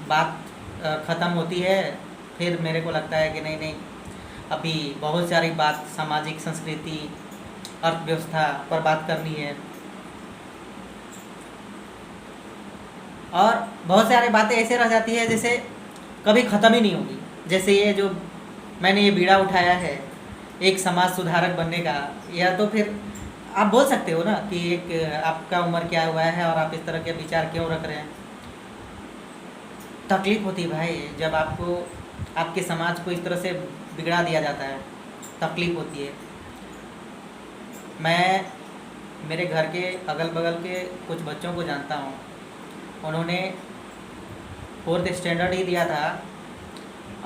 बात ख़त्म होती है, फिर मेरे को लगता है कि नहीं नहीं, अभी बहुत सारी बात सामाजिक संस्कृति अर्थव्यवस्था पर बात करनी है, और बहुत सारी बातें ऐसे रह जाती है जैसे कभी ख़त्म ही नहीं होगी। जैसे ये जो मैंने ये बीड़ा उठाया है एक समाज सुधारक बनने का, या तो फिर आप बोल सकते हो ना कि एक आपका उम्र क्या हुआ है और आप इस तरह के विचार क्यों रख रहे हैं। तकलीफ़ होती है भाई जब आपको आपके समाज को इस तरह से बिगड़ा दिया जाता है, तकलीफ़ होती है। मैं मेरे घर के अगल बगल के कुछ बच्चों को जानता हूँ, उन्होंने 4th स्टैंडर्ड ही दिया था,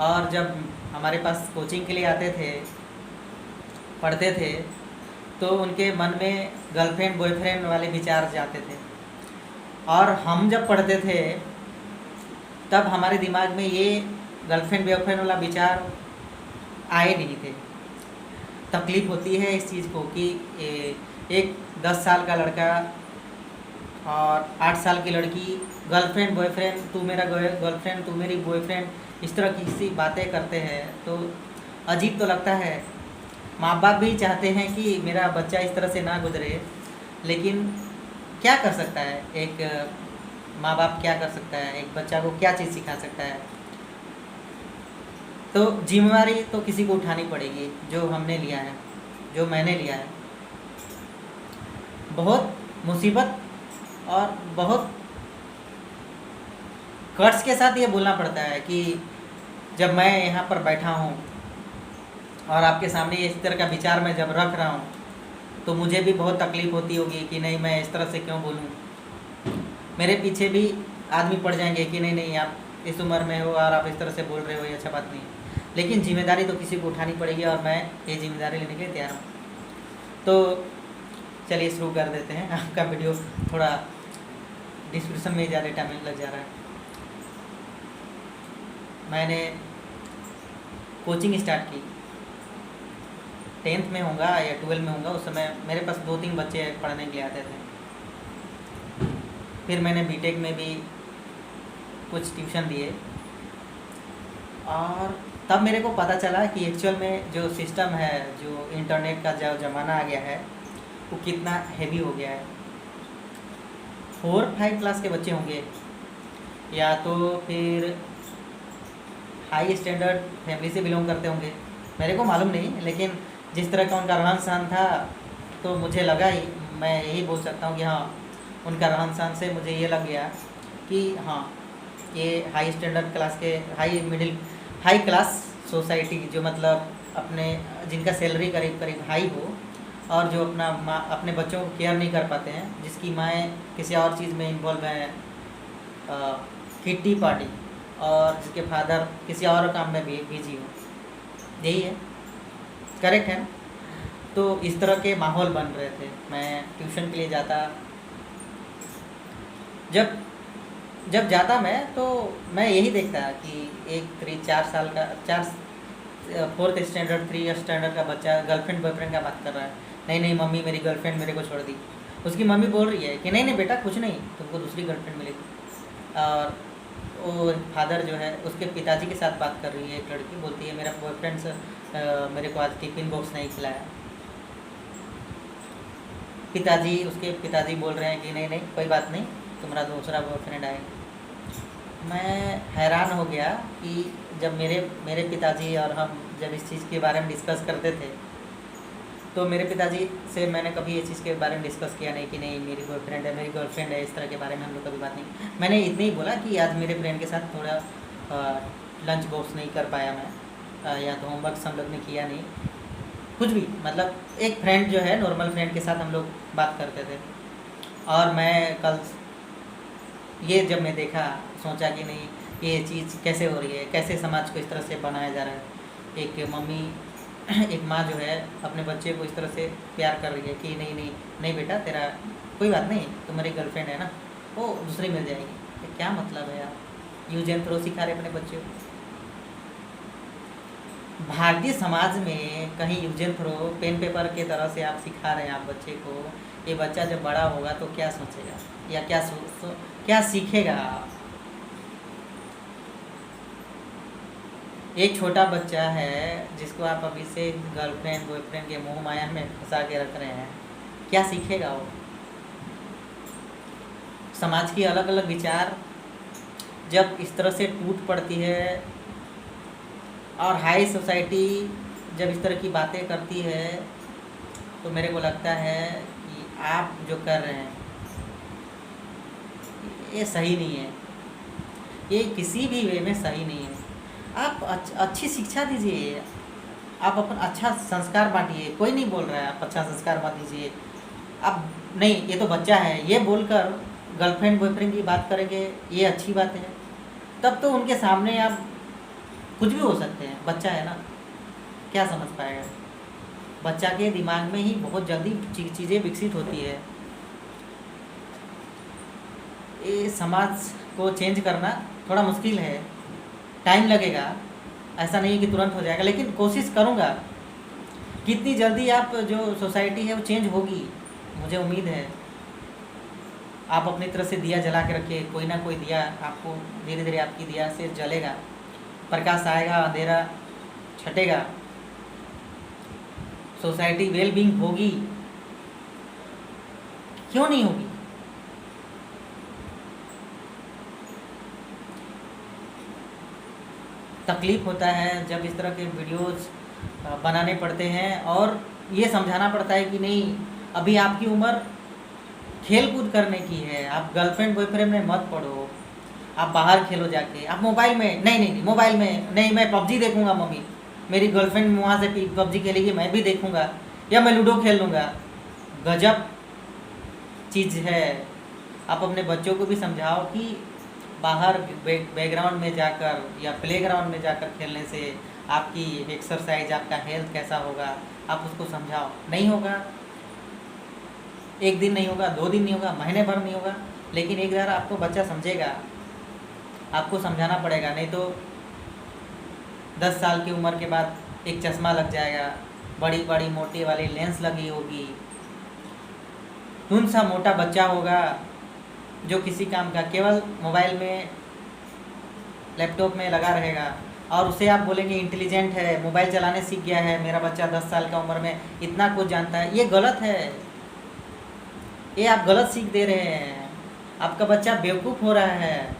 और जब हमारे पास कोचिंग के लिए आते थे, पढ़ते थे, तो उनके मन में गर्लफ्रेंड बॉयफ्रेंड वाले विचार जाते थे। और हम जब पढ़ते थे तब हमारे दिमाग में ये गर्लफ्रेंड बॉयफ्रेंड वाला विचार आए नहीं थे। तकलीफ़ होती है इस चीज़ को कि एक 10 साल का लड़का और 8 साल की लड़की गर्लफ्रेंड बॉयफ्रेंड, तू मेरा गर्लफ्रेंड तू मेरी बॉयफ्रेंड, इस तरह की सी बातें करते हैं तो अजीब तो लगता है। माँ बाप भी चाहते हैं कि मेरा बच्चा इस तरह से ना गुजरे, लेकिन क्या कर सकता है एक माँ बाप, क्या कर सकता है एक बच्चा को, क्या चीज़ सिखा सकता है। तो जिम्मेवारी तो किसी को उठानी पड़ेगी, जो हमने लिया है, जो मैंने लिया है। बहुत मुसीबत और बहुत कर्ज के साथ ये बोलना पड़ता है कि जब मैं यहाँ पर बैठा हूँ और आपके सामने इस तरह का विचार मैं जब रख रहा हूँ, तो मुझे भी बहुत तकलीफ़ होती होगी कि नहीं मैं इस तरह से क्यों बोलूँ। मेरे पीछे भी आदमी पड़ जाएंगे कि नहीं नहीं आप इस उम्र में हो और आप इस तरह से बोल रहे हो, ये अच्छा बात नहीं। लेकिन जिम्मेदारी तो किसी को उठानी पड़ेगी, और मैं ये जिम्मेदारी लेने के लिए तैयार हूँ। तो चलिए शुरू कर देते हैं। आपका वीडियो थोड़ा डिस्क्रिप्शन में ज़्यादा टाइम लग जा रहा है। मैंने कोचिंग स्टार्ट की, 10th में होगा या 12 में होगा, उस समय मेरे पास 2-3 बच्चे पढ़ने के लिए आते थे। फिर मैंने बीटेक में भी कुछ ट्यूशन दिए, और तब मेरे को पता चला कि एक्चुअल में जो सिस्टम है, जो इंटरनेट का जो ज़माना आ गया है, वो कितना हैवी हो गया है। 4-5 क्लास के बच्चे होंगे, या तो फिर हाई स्टैंडर्ड फैमिली से बिलोंग करते होंगे, मेरे को मालूम नहीं, लेकिन जिस तरह का उनका रहन सहन था तो मुझे लगा ही, मैं यही बोल सकता हूँ कि हाँ, उनका रहन सहन से मुझे ये लग गया कि हाँ ये हाई स्टैंडर्ड क्लास के, हाई क्लास सोसाइटी, जो मतलब अपने जिनका सैलरी करीब करीब हाई हो, और जो अपने बच्चों को केयर नहीं कर पाते हैं, जिसकी माएँ किसी और चीज़ में इन्वॉल्व हैं, किट्टी पार्टी, और जिसके फादर किसी और काम में भी बिजी हो। यही है, करेक्ट है ना। तो इस तरह के माहौल बन रहे थे। मैं ट्यूशन के लिए जाता, जब जाता मैं, तो मैं यही देखता कि एक 4 साल का 4th स्टैंडर्ड 3 स्टैंडर्ड का बच्चा गर्लफ्रेंड बॉयफ्रेंड का बात कर रहा है। नहीं नहीं मम्मी मेरी गर्लफ्रेंड मेरे को छोड़ दी। उसकी मम्मी बोल रही है कि नहीं नहीं बेटा कुछ नहीं, तुमको दूसरी गर्लफ्रेंड मिलेगी। और वो फादर जो है उसके पिताजी के साथ बात कर रही है, एक लड़की बोलती है मेरा बॉयफ्रेंड मेरे को आज टिफ़िन बॉक्स नहीं खिलाया। उसके पिताजी बोल रहे हैं कि नहीं नहीं कोई बात नहीं, तुम्हारा दूसरा बॉयफ्रेंड आएगा। मैं हैरान हो गया कि जब मेरे पिताजी और हम जब इस चीज़ के बारे में डिस्कस करते थे, तो मेरे पिताजी से मैंने कभी ये चीज़ के बारे में डिस्कस किया नहीं कि नहीं मेरी बॉयफ्रेंड है, मेरी गर्लफ्रेंड है, इस तरह के बारे में हम लोग कभी बात नहीं। मैंने इतना ही बोला कि आज मेरे फ्रेंड के साथ थोड़ा लंच बॉक्स नहीं कर पाया मैं, या तो होमवर्क हम लोग ने किया नहीं, कुछ भी, मतलब एक फ्रेंड जो है नॉर्मल फ्रेंड के साथ हम लोग बात करते थे। और मैं कल ये जब मैं देखा, सोचा कि नहीं ये चीज़ कैसे हो रही है, कैसे समाज को इस तरह से बनाया जा रहा है। एक माँ जो है अपने बच्चे को इस तरह से प्यार कर रही है कि नहीं नहीं नहीं बेटा तेरा कोई बात नहीं, तुम्हारी गर्लफ्रेंड है ना, वो दूसरी मिल जाएगी। तो क्या मतलब है यार, यूज एंड थ्रो सिखा रहे अपने बच्चे को। भारतीय समाज में कहीं use and throw pen paper के तरह से आप सिखा रहे हैं आप बच्चे को। ये बच्चा जब बड़ा होगा तो क्या सोचेगा, या क्या सीखेगा। एक छोटा बच्चा है जिसको आप अभी से गर्लफ्रेंड बॉयफ्रेंड के मोह माया में फंसा के रख रहे हैं, क्या सीखेगा वो? समाज की अलग अलग विचार जब इस तरह से टूट पड़ती है और हाई सोसाइटी जब इस तरह की बातें करती है, तो मेरे को लगता है कि आप जो कर रहे हैं ये सही नहीं है, ये किसी भी वे में सही नहीं है। आप अच्छी शिक्षा दीजिए, आप अपन अच्छा संस्कार बांटिए, कोई नहीं बोल रहा है आप अच्छा संस्कार बांट दीजिए। अब नहीं, ये तो बच्चा है, ये बोलकर गर्लफ्रेंड बॉयफ्रेंड की बात करेंगे, ये अच्छी बात है? तब तो उनके सामने आप कुछ भी हो सकते हैं, बच्चा है ना, क्या समझ पाएगा? बच्चा के दिमाग में ही बहुत जल्दी चीज़ें विकसित होती है। ये समाज को चेंज करना थोड़ा मुश्किल है, टाइम लगेगा, ऐसा नहीं है कि तुरंत हो जाएगा, लेकिन कोशिश करूँगा। कितनी जल्दी आप जो सोसाइटी है वो चेंज होगी, मुझे उम्मीद है। आप अपनी तरफ से दिया जला के रखिए, कोई ना कोई दिया आपको धीरे धीरे आपकी दिया से जलेगा, प्रकाश आएगा, अंधेरा छटेगा, सोसाइटी वेल बीइंग होगी, क्यों नहीं होगी? तकलीफ़ होता है जब इस तरह के वीडियोज़ बनाने पड़ते हैं और ये समझाना पड़ता है कि नहीं, अभी आपकी उम्र खेल कूद करने की है, आप गर्लफ्रेंड बॉयफ्रेंड में मत पड़ो, आप बाहर खेलो जाके। आप मोबाइल में नहीं, मोबाइल में नहीं, मैं पबजी देखूंगा मम्मी, मेरी गर्लफ्रेंड वहाँ से पबजी खेलेगी, मैं भी देखूंगा, या मैं लूडो खेल लूँगा। गजब चीज़ है। आप अपने बच्चों को भी समझाओ कि बाहर बैकग्राउंड में जाकर या प्लेग्राउंड में जाकर खेलने से आपकी एक्सरसाइज, आपका हेल्थ कैसा होगा, आप उसको समझाओ। नहीं होगा, एक दिन नहीं होगा, 2 दिन नहीं होगा, महीने भर नहीं होगा, लेकिन एक बार आपको बच्चा समझेगा, आपको समझाना पड़ेगा। नहीं तो 10 साल की उम्र के बाद एक चश्मा लग जाएगा, बड़ी बड़ी मोटी वाली लेंस लगी होगी, कौन सा मोटा बच्चा होगा जो किसी काम का केवल मोबाइल में लैपटॉप में लगा रहेगा, और उसे आप बोलेंगे इंटेलिजेंट है, मोबाइल चलाने सीख गया है, मेरा बच्चा 10 साल का उम्र में इतना कुछ जानता है। ये गलत है, ये आप गलत सीख दे रहे हैं, आपका बच्चा बेवकूफ़ हो रहा है,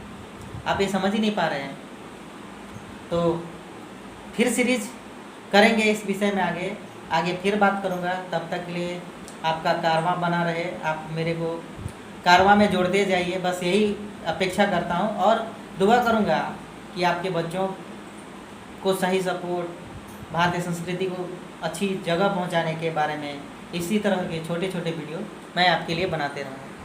आप ये समझ ही नहीं पा रहे हैं। तो फिर सीरीज करेंगे इस विषय में, आगे फिर बात करूँगा। तब तक के लिए आपका कारवां बना रहे, आप मेरे को कारवां में जोड़ते जाइए, बस यही अपेक्षा करता हूँ। और दुआ करूँगा कि आपके बच्चों को सही सपोर्ट, भारतीय संस्कृति को अच्छी जगह पहुँचाने के बारे में इसी तरह के छोटे छोटे वीडियो मैं आपके लिए बनाते रहूँगा।